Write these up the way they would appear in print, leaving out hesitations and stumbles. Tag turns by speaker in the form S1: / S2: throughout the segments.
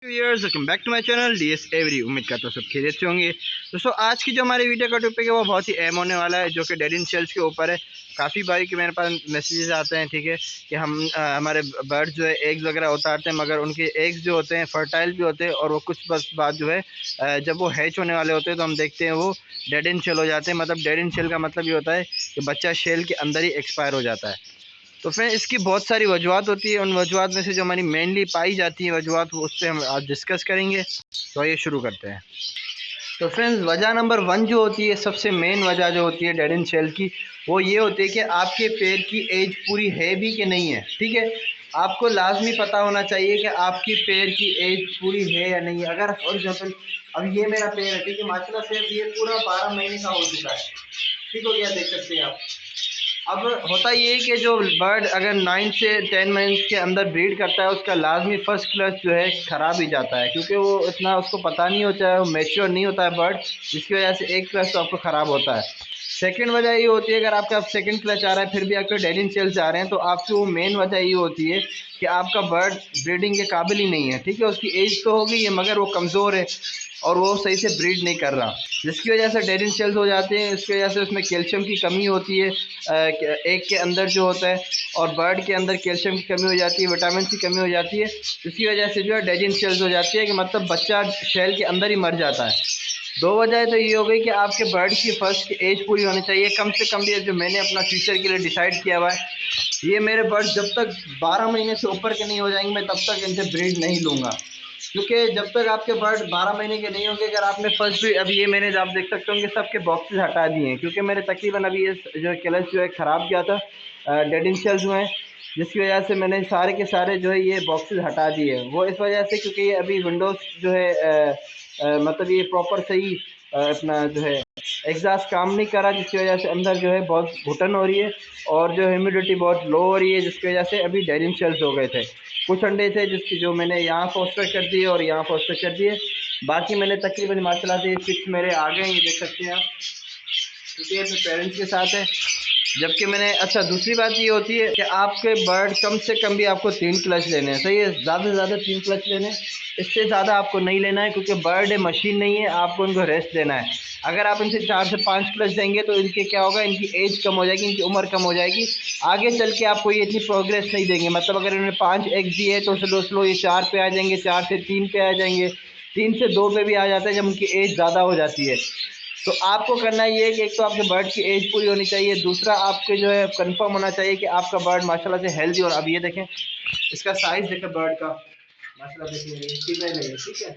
S1: Viewers, welcome back to my channel DS every. उम्मीद करता हूँ सब खैरियत से होंगे। दोस्तों, आज की जो हमारी वीडियो का टॉपिक है वो बहुत ही अहम होने वाला है, जो कि डेड इन सेल्स के ऊपर है। काफ़ी बारी के मेरे पास मैसेजेस आते हैं, ठीक है, कि हमारे बर्ड जो है एग्स वगैरह उतारते हैं, मगर उनके एग्स जो होते हैं फर्टाइल भी होते हैं, और वो कुछ बस बाद जो है जब वो हैच होने वाले होते हैं तो हम देखते हैं वो डेड इन सेल हो जाते हैं। मतलब डेड इन सेल का मतलब ये होता है कि बच्चा शेल के अंदर ही एक्सपायर हो जाता है। तो फ्रेंड, इसकी बहुत सारी वजूहत होती है। उन वजूहत में से जो हमारी मेनली पाई जाती है वजूहत, वो उस पर हम आज डिस्कस करेंगे। तो आइए शुरू करते हैं। तो फ्रेंड्स, वजह नंबर 1 जो होती है, सबसे मेन वजह जो होती है डेड इन सेल की, वो ये होती है कि आपके पैर की एज पूरी है भी कि नहीं है। ठीक है, आपको लाजमी पता होना चाहिए कि आपकी पैर की एज पूरी है या नहीं है। अगर फॉर एग्जाम्पल अब ये मेरा पैर है, ठीक है, माशाल्लाह से ये पूरा 12 महीने का हो चुका है, ठीक हो गया, देख सकते हैं आप। अब होता ये है कि जो बर्ड अगर 9 से 10 मंथ्स के अंदर ब्रीड करता है, उसका लाजमी फर्स्ट क्लच जो है ख़राब ही जाता है, क्योंकि वो इतना उसको पता नहीं होता है, वो मैच्योर नहीं होता है बर्ड, जिसकी वजह से एक क्लच तो आपको ख़राब होता है। सेकंड वजह ये होती है, अगर आपका सेकंड क्लच आ रहा है फिर भी आपके डेड इन सेल्स आ रहे हैं, तो आपकी वो मेन वजह ये होती है कि आपका बर्ड ब्रीडिंग के काबिल ही नहीं है। ठीक है, उसकी एज तो हो गई है मगर वो कमज़ोर है और वो सही से ब्रीड नहीं कर रहा, जिसकी वजह से डेड इन सेल्स हो जाते हैं। इसकी वजह से उसमें कैल्शियम की कमी होती है एग के अंदर जो होता है, और बर्ड के अंदर कैल्शियम की कमी हो जाती है, विटामिन की कमी हो जाती है। इसकी वजह से जो है डेड इन सेल्स हो जाती है, कि मतलब बच्चा शेल के अंदर ही मर जाता है। दो वजह तो ये हो गई कि आपके बर्ड की फर्स्ट एज पूरी होनी चाहिए, कम से कम भी, जो मैंने अपना फ्यूचर के लिए डिसाइड किया हुआ है, ये मेरे बर्ड जब तक 12 महीने से ऊपर के नहीं हो जाएंगे मैं तब तक इनसे ब्रीड नहीं लूँगा। क्योंकि जब तक आपके बर्ड 12 महीने के नहीं होंगे, अगर आपने फर्स्ट भी, अभी ये मैंने आप देख सकते होंगे सबके बॉक्सेस हटा दिए हैं, क्योंकि मैंने तकरीबन अभी ये जो क्लच जो है ख़राब किया था, डेड इन सेल्स जो हैं, जिसकी वजह से मैंने सारे के सारे जो है ये बॉक्सेस हटा दिए हैं। वो इस वजह से क्योंकि ये अभी विंडोज़ जो है मतलब ये प्रॉपर सही अपना जो है एग्जॉस्ट काम नहीं कर रहा, जिसकी वजह से अंदर जो है बहुत घुटन हो रही है और जो ह्यूमिडिटी बहुत लो हो रही है, जिसकी वजह से अभी डेड इन सेल्स हो गए थे। कुछ अंडे थे जिसकी जो मैंने यहाँ फोस्टर कर दिए और यहाँ फोस्टर कर दिए, बाकी मैंने तकरीबन माशाल्लाह से 6 मेरे आ गए, ये देख सकते हैं आप, क्योंकि ये अपने पेरेंट्स के साथ है। जबकि मैंने, अच्छा, दूसरी बात ये होती है कि आपके बर्ड कम से कम भी आपको 3 क्लच लेने हैं, सही है, ज़्यादा से ज़्यादा 3 क्लच लेने हैं, इससे ज़्यादा आपको नहीं लेना है, क्योंकि बर्ड मशीन नहीं है, आपको इनको रेस्ट देना है। अगर आप इनसे 4 से 5 क्लच देंगे तो इनके क्या होगा, इनकी एज कम हो जाएगी, इनकी उम्र कम हो जाएगी, आगे चल के आपको ये इतनी प्रोग्रेस नहीं देंगे। मतलब अगर इन्होंने 5 एग्स दिए है तो स्लो स्लो ये 4 पे आ जाएंगे, 4 से 3 पे आ जाएंगे, 3 से 2 पे भी आ जाते हैं जब उनकी एज ज़्यादा हो जाती है। तो आपको करना ये है कि एक तो आपके बर्ड की एज पूरी होनी चाहिए, दूसरा आपके जो है कंफर्म होना चाहिए कि आपका बर्ड माशाल्लाह से हेल्दी। और अब ये देखें, इसका साइज देखें बर्ड का, माशाल्लाह देखें, फीमेल है, ठीक है,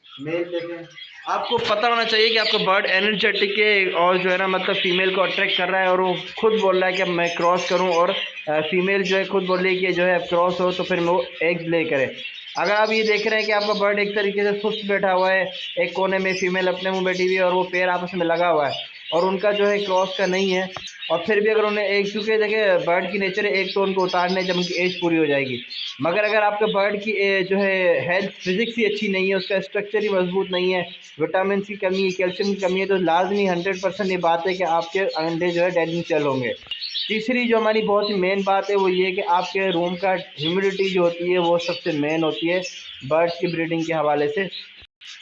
S1: मेल देखें। आपको पता होना चाहिए कि आपका बर्ड एनर्जेटिक है और जो है ना, मतलब फीमेल को अट्रैक्ट कर रहा है, और वो खुद बोल रहा है कि अब मैं क्रॉस करूं, और फीमेल जो है खुद बोल रही है कि जो है क्रॉस हो तो फिर वो एग्स ले करे। अगर आप ये देख रहे हैं कि आपका बर्ड एक तरीके से सुस्त बैठा हुआ है एक कोने में, फीमेल अपने मुंह बैठी हुई है और वो पैर आपस में लगा हुआ है, और उनका जो है क्रॉस का नहीं है, और फिर भी अगर उन्हें एक, चूँकि देखिए बर्ड की नेचर है एक तो उनको उतारने जब उनकी एज पूरी हो जाएगी, मगर अगर आपके बर्ड की जो है हेल्थ फिजिक्स ही अच्छी नहीं है, उसका स्ट्रक्चर ही मजबूत नहीं है, विटामिन की कमी है, कैल्शियम की कमी है, तो लाजमी 100% ये बात है कि आपके अंडे जो है डेड इन सेल होंगे। तीसरी जो हमारी बहुत ही मेन बात है वो ये है कि आपके रूम का ह्यूमिडिटी जो होती है वो सबसे मेन होती है बर्ड्स की ब्रीडिंग के हवाले से।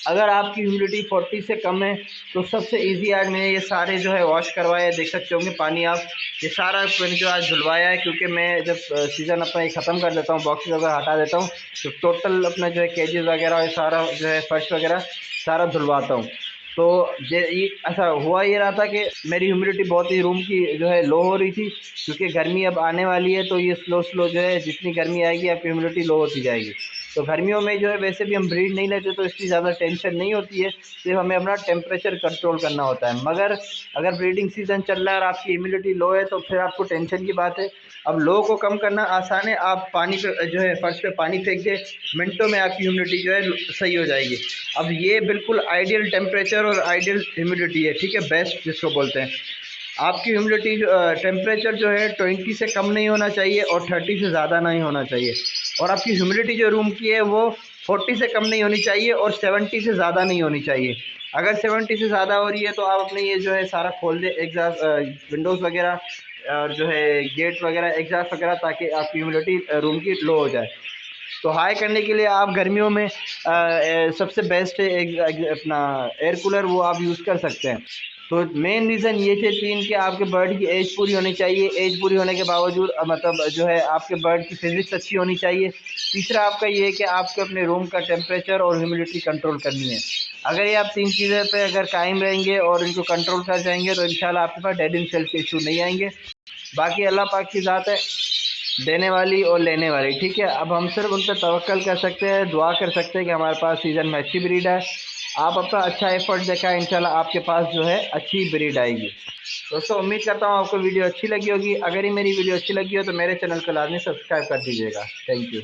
S1: अगर आपकी ह्यूमिडिटी 40 से कम है तो सबसे इजी, आज मैंने ये सारे जो है वॉश करवाए, देख सकते होंगे पानी आप, ये सारा मैंने जो आज धुलवाया है, क्योंकि मैं जब सीज़न अपना ये ख़त्म कर देता हूँ, बॉक्सेस वगैरह हटा देता हूँ, तो टोटल अपना जो है केजेस वगैरह ये सारा जो है फर्श वगैरह सारा धुलवाता हूँ। तो ये ऐसा हुआ ये रहा था कि मेरी ह्यूमिडिटी बहुत ही रूम की जो है लो हो रही थी, क्योंकि गर्मी अब आने वाली है, तो ये स्लो स्लो जो है जितनी गर्मी आएगी आपकी ह्यूमिडिटी लो होती जाएगी। तो गर्मियों में जो है वैसे भी हम ब्रीड नहीं लेते तो इसकी ज़्यादा टेंशन नहीं होती है, सिर्फ हमें अपना टेम्परेचर कंट्रोल करना होता है। मगर अगर ब्रीडिंग सीज़न चल रहा है और आपकी इम्यूनिटी लो है तो फिर आपको टेंशन की बात है। अब लो को कम करना आसान है, आप पानी पे जो है फर्श पे पानी फेंक दे, मिनटों में आपकी ह्यूमिडिटी जो है सही हो जाएगी। अब ये बिल्कुल आइडियल टेम्परेचर और आइडियल ह्यूमिडिटी है, ठीक है, बेस्ट जिसको बोलते हैं। आपकी ह्यूमिडिटी टेम्परेचर जो है 20 से कम नहीं होना चाहिए और 30 से ज़्यादा नहीं होना चाहिए, और आपकी ह्यूमिडिटी जो रूम की है वो 40 से कम नहीं होनी चाहिए और 70 से ज़्यादा नहीं होनी चाहिए। अगर 70 से ज़्यादा हो रही है तो आप अपने ये जो है सारा खोल दें, एग्जॉस्ट विंडोज़ वगैरह और जो है गेट वगैरह एग्जॉस्ट वगैरह, ताकि आपकी ह्यूमिडिटी रूम की लो हो जाए। तो हाई करने के लिए आप गर्मियों में सबसे बेस्ट है अपना एयर कूलर, वो आप यूज़ कर सकते हैं। तो मेन रीज़न ये थे 3 कि आपके बर्ड की एज पूरी होनी चाहिए, एज पूरी होने के बावजूद मतलब जो है आपके बर्ड की फिज़िक्स अच्छी होनी चाहिए। तीसरा आपका ये है कि आपको अपने रूम का टेम्परेचर और ह्यूमिडिटी कंट्रोल करनी है। अगर ये आप 3 चीज़ें पे अगर कायम रहेंगे और इनको कंट्रोल कर जाएंगे तो इंशाल्लाह आपके पास डेड इन सेल्स के इशू नहीं आएंगे। बाकी अल्लाह पाक की ज़ात है देने वाली और लेने वाली, ठीक है। अब हम सिर्फ उन पर तवक्कल कर सकते हैं, दुआ कर सकते हैं कि हमारे पास सीज़न में अच्छी ब्रीड है। आप अपना अच्छा एफर्ट दिखाएं, इंशाल्लाह आपके पास जो है अच्छी ब्रीड आएगी। दोस्तों उम्मीद करता हूँ आपको वीडियो अच्छी लगी होगी। अगर ये मेरी वीडियो अच्छी लगी हो तो मेरे चैनल को लाजमी सब्सक्राइब कर दीजिएगा। Thank you.